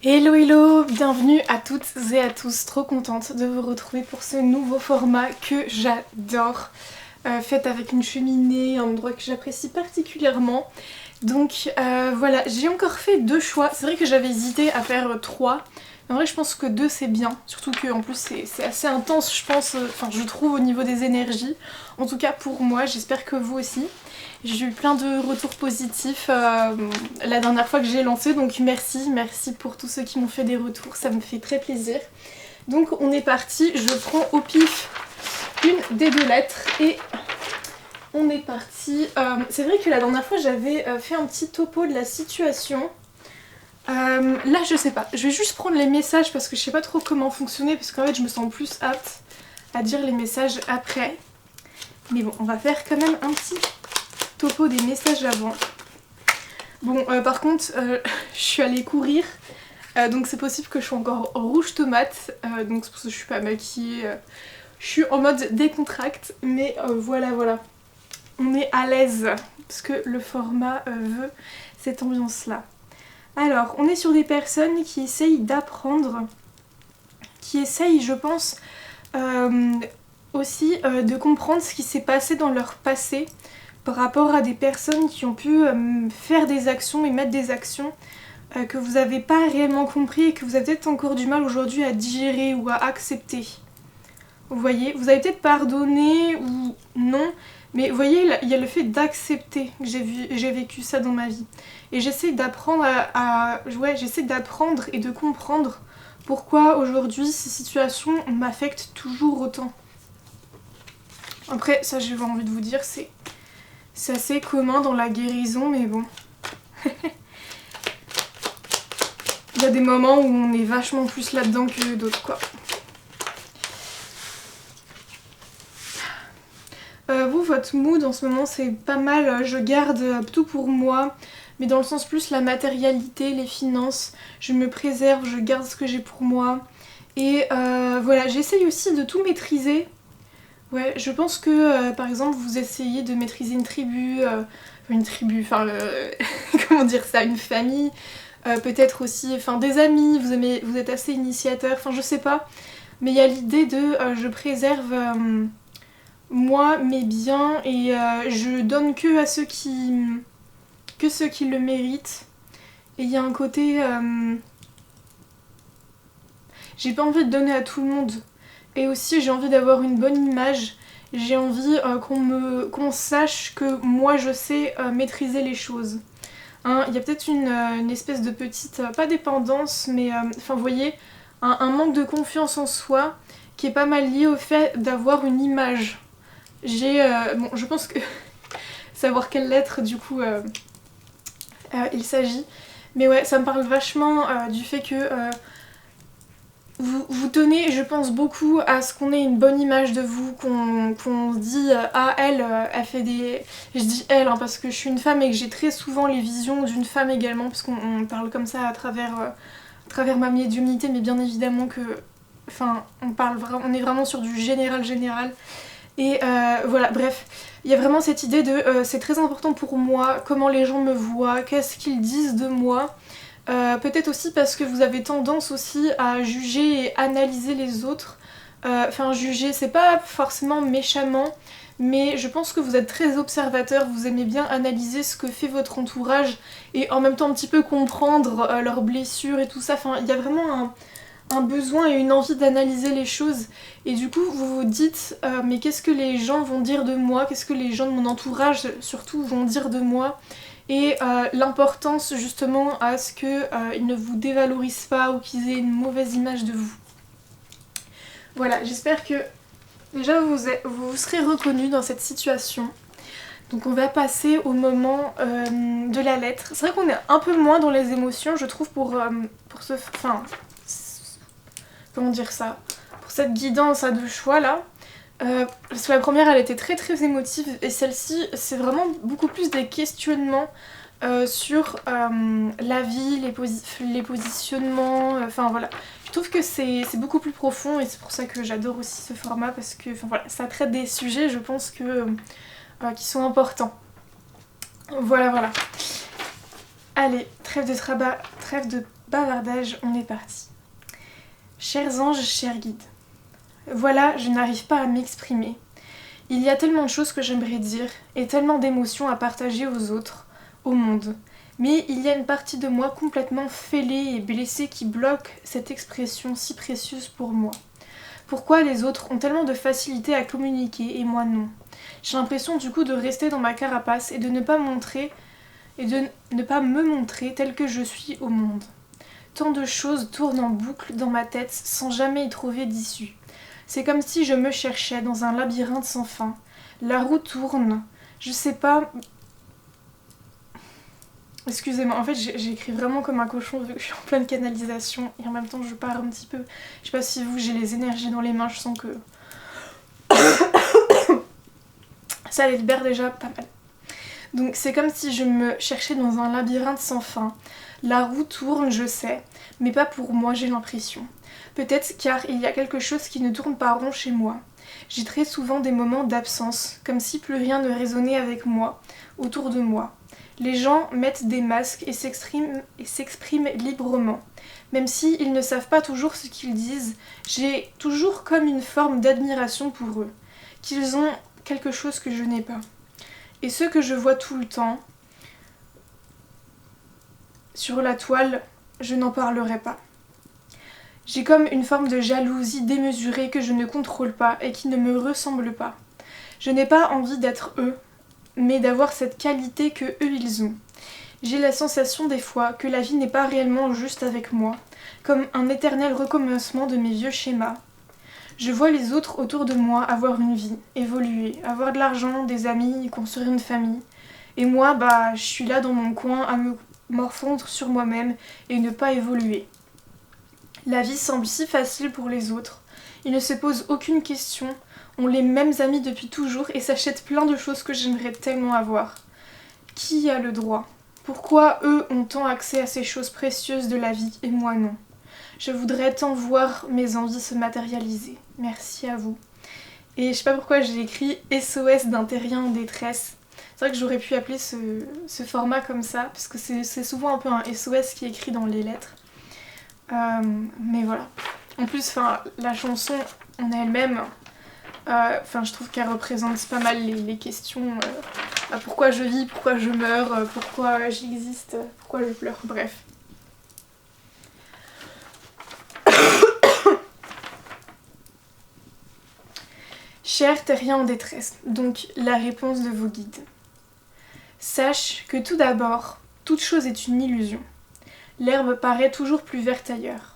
Hello hello, bienvenue à toutes et à tous, trop contente de vous retrouver pour ce nouveau format que j'adore, fait avec une cheminée, un endroit que j'apprécie particulièrement. Donc voilà, j'ai encore fait deux choix, c'est vrai que j'avais hésité à faire trois, mais en vrai je pense que deux c'est bien, surtout que en plus c'est assez intense je pense, enfin je trouve au niveau des énergies, en tout cas pour moi, j'espère que vous aussi. J'ai eu plein de retours positifs la dernière fois que j'ai lancé, donc merci pour tous ceux qui m'ont fait des retours, ça me fait très plaisir. Donc on est parti, je prends au pif une des deux lettres et on est parti. C'est vrai que la dernière fois j'avais fait un petit topo de la situation. Là je sais pas, je vais juste prendre les messages parce que je sais pas trop comment fonctionner, parce qu'en fait je me sens plus apte à dire les messages après. Mais bon, on va faire quand même un petit topo des messages avant. Bon, par contre, je suis allée courir, donc c'est possible que je sois encore rouge tomate, donc c'est pour ça que je suis pas maquillée, je suis en mode décontracte, mais voilà, on est à l'aise, parce que le format veut cette ambiance-là. Alors, on est sur des personnes qui essayent d'apprendre, qui essayent, je pense, aussi de comprendre ce qui s'est passé dans leur passé, par rapport à des personnes qui ont pu faire des actions et mettre des actions que vous n'avez pas réellement compris et que vous avez peut-être encore du mal aujourd'hui à digérer ou à accepter. Vous voyez, vous avez peut-être pardonné ou non, mais vous voyez, il y a le fait d'accepter que j'ai vécu ça dans ma vie. Et j'essaie d'apprendre j'essaie d'apprendre et de comprendre pourquoi aujourd'hui ces situations m'affectent toujours autant. Après, ça j'ai envie de vous dire, c'est assez commun dans la guérison, mais bon. Il y a des moments où on est vachement plus là-dedans que d'autres, quoi. Vous, votre mood en ce moment, c'est pas mal. Je garde tout pour moi, mais dans le sens plus la matérialité, les finances. Je me préserve, je garde ce que j'ai pour moi. Et voilà, j'essaye aussi de tout maîtriser. Ouais, je pense que par exemple vous essayez de maîtriser une tribu, enfin comment dire ça, une famille, peut-être aussi, enfin des amis, vous êtes assez initiateur, enfin je sais pas, mais il y a l'idée de je préserve moi mes biens et je donne que à ceux qui le méritent. Et il y a un côté j'ai pas envie de donner à tout le monde. Et aussi j'ai envie d'avoir une bonne image, j'ai envie qu'on sache que moi je sais maîtriser les choses. Hein, il y a peut-être une espèce de petite, pas dépendance, mais enfin vous voyez, un manque de confiance en soi qui est pas mal lié au fait d'avoir une image. Bon je pense que savoir quelle lettre du coup il s'agit, mais ouais ça me parle vachement du fait que vous tenez, je pense, beaucoup à ce qu'on ait une bonne image de vous, qu'on se dit ah elle fait des... Je dis elle hein, parce que je suis une femme et que j'ai très souvent les visions d'une femme également, parce qu'on parle comme ça à travers ma médiumnité, mais bien évidemment que... Enfin, on est vraiment sur du général. Et voilà, bref, il y a vraiment cette idée de c'est très important pour moi, comment les gens me voient, qu'est-ce qu'ils disent de moi. Peut-être aussi parce que vous avez tendance aussi à juger et analyser les autres. Enfin, juger, c'est pas forcément méchamment, mais je pense que vous êtes très observateur, vous aimez bien analyser ce que fait votre entourage et en même temps un petit peu comprendre leurs blessures et tout ça. Enfin, il y a vraiment un besoin et une envie d'analyser les choses. Et du coup, vous vous dites mais qu'est-ce que les gens vont dire de moi? Qu'est-ce que les gens de mon entourage surtout vont dire de moi? Et l'importance justement à ce qu'ils ne vous dévalorisent pas ou qu'ils aient une mauvaise image de vous. Voilà, j'espère que déjà vous serez reconnus dans cette situation. Donc on va passer au moment de la lettre. C'est vrai qu'on est un peu moins dans les émotions, je trouve, pour ce... Enfin... Comment dire ça? Pour cette guidance à deux choix là. Parce que la première elle était très très émotive et celle-ci c'est vraiment beaucoup plus des questionnements sur la vie, les positionnements, enfin voilà. Je trouve que c'est beaucoup plus profond et c'est pour ça que j'adore aussi ce format parce que voilà, ça traite des sujets je pense qui sont importants. Voilà. Allez, trêve de bavardage, on est parti. Chers anges, chers guides. Voilà, je n'arrive pas à m'exprimer. Il y a tellement de choses que j'aimerais dire et tellement d'émotions à partager aux autres, au monde. Mais il y a une partie de moi complètement fêlée et blessée qui bloque cette expression si précieuse pour moi. Pourquoi les autres ont tellement de facilité à communiquer et moi non? J'ai l'impression du coup de rester dans ma carapace et de ne pas me montrer telle que je suis au monde. Tant de choses tournent en boucle dans ma tête sans jamais y trouver d'issue. C'est comme si je me cherchais dans un labyrinthe sans fin. La roue tourne, je sais pas... Excusez-moi, en fait j'écris vraiment comme un cochon vu que je suis en pleine canalisation et en même temps je pars un petit peu. Je sais pas si vous, j'ai les énergies dans les mains, je sens que... ça les libère déjà pas mal. Donc c'est comme si je me cherchais dans un labyrinthe sans fin. La roue tourne, je sais, mais pas pour moi, j'ai l'impression. Peut-être car il y a quelque chose qui ne tourne pas rond chez moi. J'ai très souvent des moments d'absence, comme si plus rien ne résonnait avec moi, autour de moi. Les gens mettent des masques et s'expriment librement. Même s'ils ne savent pas toujours ce qu'ils disent, j'ai toujours comme une forme d'admiration pour eux, qu'ils ont quelque chose que je n'ai pas. Et ceux que je vois tout le temps, sur la toile, je n'en parlerai pas. J'ai comme une forme de jalousie démesurée que je ne contrôle pas et qui ne me ressemble pas. Je n'ai pas envie d'être eux, mais d'avoir cette qualité que eux ils ont. J'ai la sensation des fois que la vie n'est pas réellement juste avec moi, comme un éternel recommencement de mes vieux schémas. Je vois les autres autour de moi avoir une vie, évoluer, avoir de l'argent, des amis, construire une famille. Et moi, je suis là dans mon coin à me morfondre sur moi-même et ne pas évoluer. La vie semble si facile pour les autres. Ils ne se posent aucune question, ont les mêmes amis depuis toujours et s'achètent plein de choses que j'aimerais tellement avoir. Qui a le droit? Pourquoi eux ont tant accès à ces choses précieuses de la vie et moi non? Je voudrais tant voir mes envies se matérialiser. Merci à vous. Et je sais pas pourquoi j'ai écrit SOS d'un terrien en détresse. C'est vrai que j'aurais pu appeler ce format comme ça, parce que c'est souvent un peu un SOS qui est écrit dans les lettres. Mais voilà. En plus, la chanson en elle-même, je trouve qu'elle représente pas mal les questions. Pourquoi je vis, pourquoi je meurs, pourquoi j'existe, pourquoi je pleure, bref. Cher terrien en détresse, donc la réponse de vos guides. Sache que tout d'abord, toute chose est une illusion. L'herbe paraît toujours plus verte ailleurs.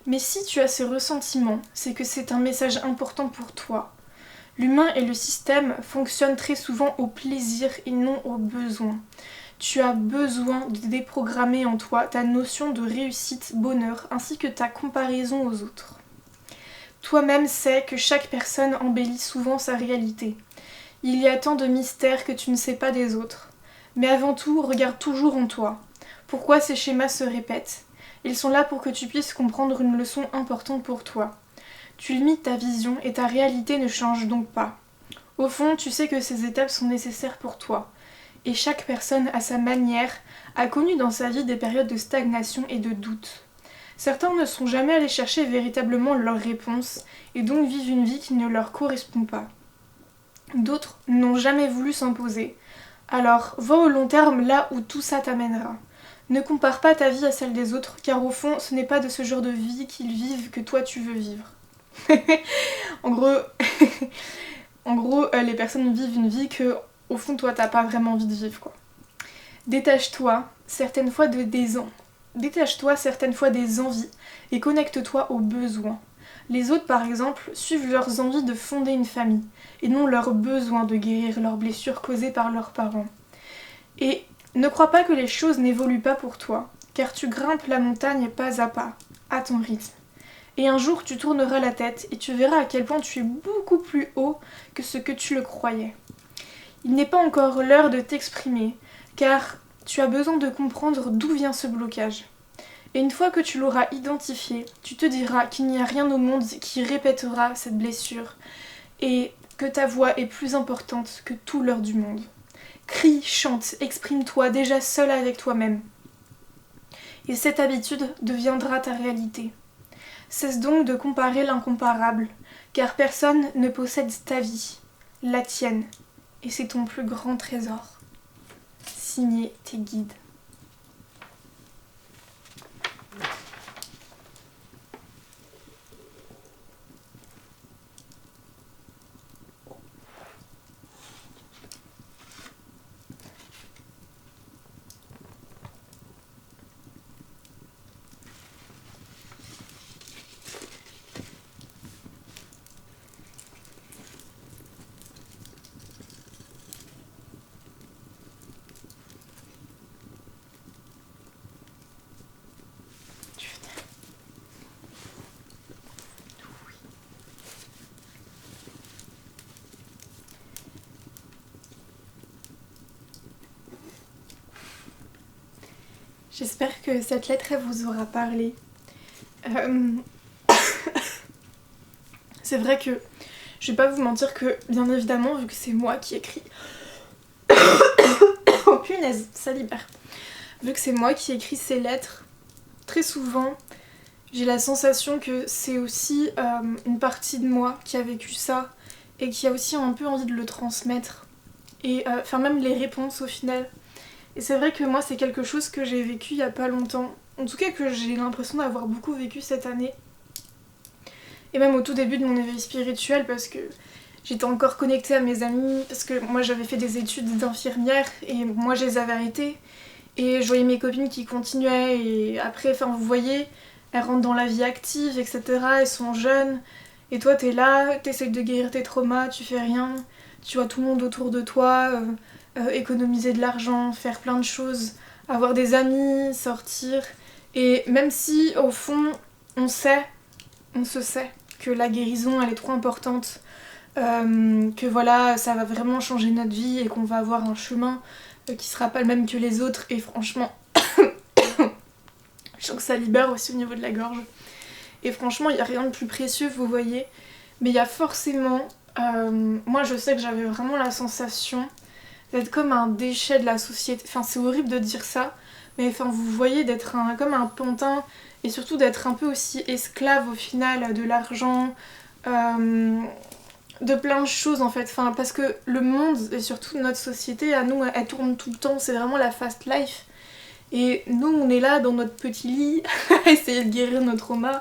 Mais si tu as ce ressentiment, c'est que c'est un message important pour toi. L'humain et le système fonctionnent très souvent au plaisir et non au besoin. Tu as besoin de déprogrammer en toi ta notion de réussite, bonheur, ainsi que ta comparaison aux autres. Toi-même sais que chaque personne embellit souvent sa réalité. Il y a tant de mystères que tu ne sais pas des autres. Mais avant tout, regarde toujours en toi. Pourquoi ces schémas se répètent? Ils sont là pour que tu puisses comprendre une leçon importante pour toi. Tu limites ta vision et ta réalité ne change donc pas. Au fond, tu sais que ces étapes sont nécessaires pour toi. Et chaque personne, à sa manière, a connu dans sa vie des périodes de stagnation et de doute. Certains ne sont jamais allés chercher véritablement leurs réponses et donc vivent une vie qui ne leur correspond pas. D'autres n'ont jamais voulu s'imposer. Alors, va au long terme là où tout ça t'amènera. Ne compare pas ta vie à celle des autres, car au fond, ce n'est pas de ce genre de vie qu'ils vivent que toi tu veux vivre. En gros, les personnes vivent une vie que, au fond, toi t'as pas vraiment envie de vivre, quoi. Détache-toi certaines fois des envies et connecte-toi aux besoins. Les autres, par exemple, suivent leurs envies de fonder une famille et non leurs besoins de guérir leurs blessures causées par leurs parents. Et ne crois pas que les choses n'évoluent pas pour toi, car tu grimpes la montagne pas à pas, à ton rythme. Et un jour, tu tourneras la tête et tu verras à quel point tu es beaucoup plus haut que ce que tu le croyais. Il n'est pas encore l'heure de t'exprimer, car tu as besoin de comprendre d'où vient ce blocage. Et une fois que tu l'auras identifié, tu te diras qu'il n'y a rien au monde qui répétera cette blessure et que ta voix est plus importante que tout l'or du monde. Crie, chante, exprime-toi déjà seul avec toi-même. et cette habitude deviendra ta réalité. Cesse donc de comparer l'incomparable, car personne ne possède ta vie, la tienne, et c'est ton plus grand trésor. Signé tes guides. J'espère que cette lettre elle vous aura parlé. C'est vrai que je vais pas vous mentir que, bien évidemment, vu que c'est moi qui écris... Oh punaise, ça libère. Vu que c'est moi qui écris ces lettres, très souvent, j'ai la sensation que c'est aussi une partie de moi qui a vécu ça et qui a aussi un peu envie de le transmettre. Et enfin même les réponses au final. Et c'est vrai que moi c'est quelque chose que j'ai vécu il y a pas longtemps. En tout cas que j'ai l'impression d'avoir beaucoup vécu cette année. Et même au tout début de mon éveil spirituel parce que j'étais encore connectée à mes amis. Parce que moi j'avais fait des études d'infirmière et moi je les avais arrêtées. Et je voyais mes copines qui continuaient et après, enfin vous voyez, elles rentrent dans la vie active, etc. Elles sont jeunes. Et toi t'es là, t'essayes de guérir tes traumas, tu fais rien. Tu vois tout le monde autour de toi, économiser de l'argent, faire plein de choses, avoir des amis, sortir. Et même si au fond on se sait que la guérison elle est trop importante, que voilà ça va vraiment changer notre vie et qu'on va avoir un chemin qui sera pas le même que les autres et franchement je sens que ça libère aussi au niveau de la gorge. Et franchement il n'y a rien de plus précieux vous voyez, mais il y a forcément, moi je sais que j'avais vraiment la sensation d'être comme un déchet de la société, enfin c'est horrible de dire ça, mais enfin vous voyez d'être comme un pantin et surtout d'être un peu aussi esclave au final de l'argent, de plein de choses en fait, enfin, parce que le monde et surtout notre société à nous elle tourne tout le temps, c'est vraiment la fast life et nous on est là dans notre petit lit à essayer de guérir nos traumas.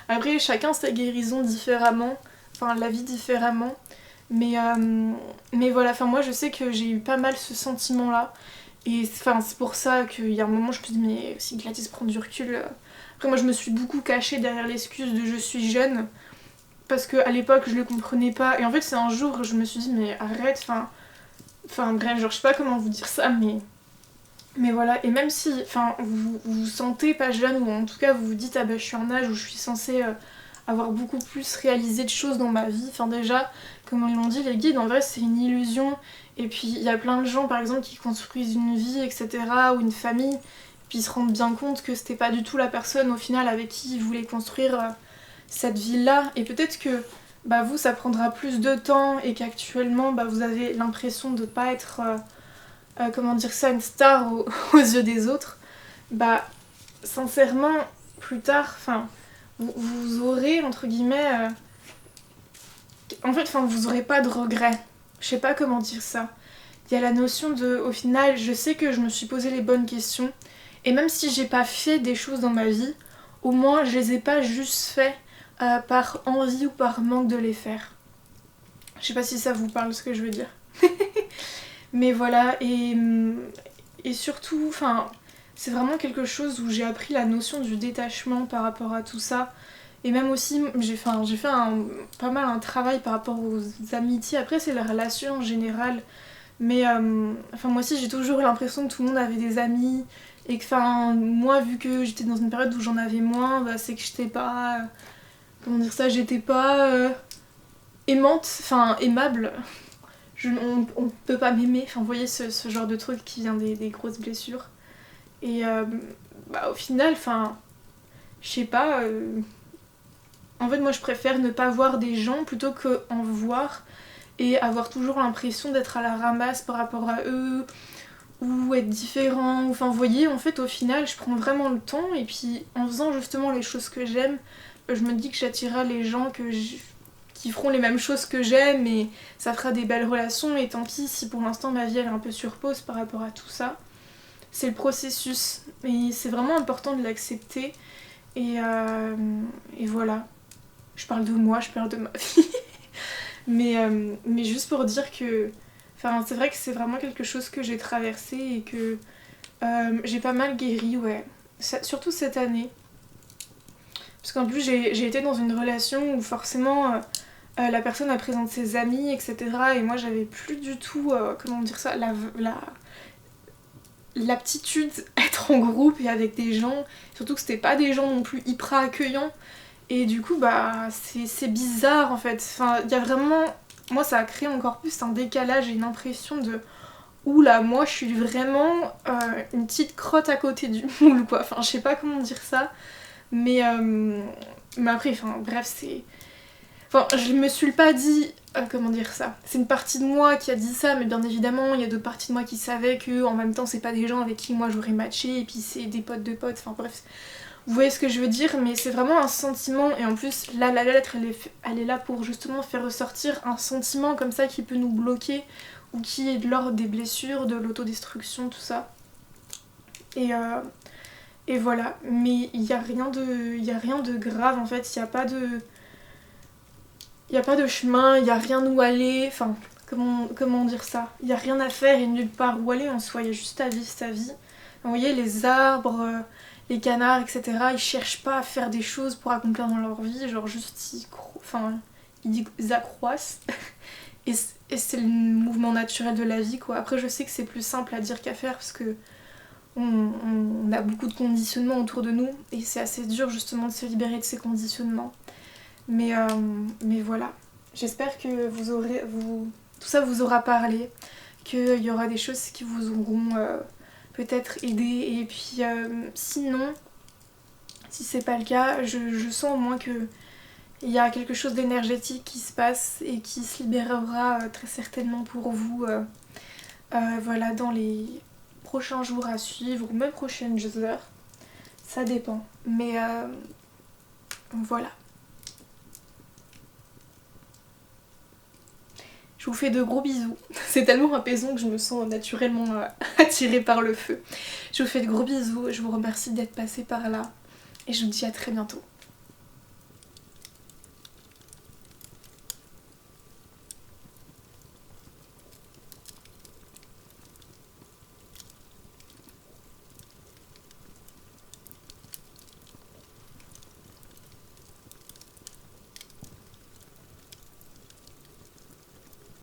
Après chacun sa guérison différemment, enfin la vie différemment, mais voilà, enfin moi je sais que j'ai eu pas mal ce sentiment là et enfin c'est pour ça qu'il y a un moment je me suis dit mais si Gladys prend du recul, après moi je me suis beaucoup cachée derrière l'excuse de je suis jeune parce qu'à l'époque je le comprenais pas et en fait c'est un jour je me suis dit mais arrête, enfin bref, genre je sais pas comment vous dire ça mais voilà, et même si enfin vous vous sentez pas jeune ou en tout cas vous vous dites ah bah je suis un âge où je suis censée avoir beaucoup plus réalisé de choses dans ma vie, enfin déjà comme ils l'ont dit les guides en vrai c'est une illusion et puis il y a plein de gens par exemple qui construisent une vie etc ou une famille puis ils se rendent bien compte que c'était pas du tout la personne au final avec qui ils voulaient construire cette vie-là et peut-être que bah, vous ça prendra plus de temps et qu'actuellement bah, vous avez l'impression de pas être comment dire ça, une star aux yeux des autres, bah sincèrement plus tard, enfin vous aurez entre guillemets en fait enfin vous aurez pas de regrets. Je sais pas comment dire ça. Il y a la notion de au final je sais que je me suis posé les bonnes questions et même si j'ai pas fait des choses dans ma vie, au moins je les ai pas juste fait par envie ou par manque de les faire. Je sais pas si ça vous parle ce que je veux dire. Mais voilà, et surtout, enfin, c'est vraiment quelque chose où j'ai appris la notion du détachement par rapport à tout ça. Et même aussi, j'ai fait pas mal un travail par rapport aux amitiés. Après, c'est les relations en général. Mais enfin, moi aussi, j'ai toujours l'impression que tout le monde avait des amis. Et que, enfin, moi, vu que j'étais dans une période où j'en avais moins, bah, c'est que j'étais pas... comment dire ça, j'étais pas aimante, enfin aimable. On peut pas m'aimer, enfin vous voyez ce genre de truc qui vient des grosses blessures. Et bah, au final, enfin, je sais pas, en fait moi je préfère ne pas voir des gens plutôt qu'en voir et avoir toujours l'impression d'être à la ramasse par rapport à eux ou être différent, enfin vous voyez, en fait au final je prends vraiment le temps et puis en faisant justement les choses que j'aime, je me dis que j'attirerai les gens qui feront les mêmes choses que j'aime et ça fera des belles relations et tant pis si pour l'instant ma vie elle est un peu sur pause par rapport à tout ça. C'est le processus et c'est vraiment important de l'accepter et voilà. Je parle de moi, je parle de ma vie. mais juste pour dire que enfin, c'est vrai que c'est vraiment quelque chose que j'ai traversé et que j'ai pas mal guéri, ouais. Surtout cette année. Parce qu'en plus, j'ai été dans une relation où forcément la personne a présenté ses amis, etc. Et moi, j'avais plus du tout, comment dire ça, l'aptitude à être en groupe et avec des gens. Surtout que c'était pas des gens non plus hyper accueillants. Et du coup, bah, c'est bizarre en fait. Enfin, il y a vraiment. Moi, ça a créé encore plus un décalage et une impression de. Oula, moi je suis vraiment une petite crotte à côté du moule quoi. Enfin, je sais pas comment dire ça. Mais, mais après, enfin, bref, c'est. Enfin, je me suis pas dit. Comment dire ça. C'est une partie de moi qui a dit ça, mais bien évidemment, il y a d'autres parties de moi qui savaient que en même temps, c'est pas des gens avec qui moi j'aurais matché, et puis c'est des potes de potes. Enfin, bref. Vous voyez ce que je veux dire, mais c'est vraiment un sentiment, et en plus, là, la lettre, elle est là pour justement faire ressortir un sentiment comme ça qui peut nous bloquer, ou qui est de l'ordre des blessures, de l'autodestruction, tout ça. Et voilà, mais il n'y a rien de grave en fait, il n'y a pas de. Il n'y a pas de chemin, il n'y a rien où aller, enfin, comment dire ça. Il n'y a rien à faire et nulle part où aller en soi, il y a juste à vivre sa vie. Vous voyez, les arbres, les canards, etc., ils cherchent pas à faire des choses pour accomplir dans leur vie, genre juste ils accroissent. Et c'est le mouvement naturel de la vie, quoi. Après, je sais que c'est plus simple à dire qu'à faire parce que on a beaucoup de conditionnements autour de nous et c'est assez dur justement de se libérer de ces conditionnements. Mais voilà. J'espère que tout ça vous aura parlé, qu'il y aura des choses qui vous auront peut-être aidé. Et puis sinon, si c'est pas le cas, je sens au moins que il y a quelque chose d'énergétique qui se passe et qui se libérera très certainement pour vous voilà, dans les prochains jours à suivre ou même prochaines heures. Ça dépend. Mais voilà. Je vous fais de gros bisous. C'est tellement apaisant que je me sens naturellement attirée par le feu. Je vous fais de gros bisous. Je vous remercie d'être passé par là. Et je vous dis à très bientôt.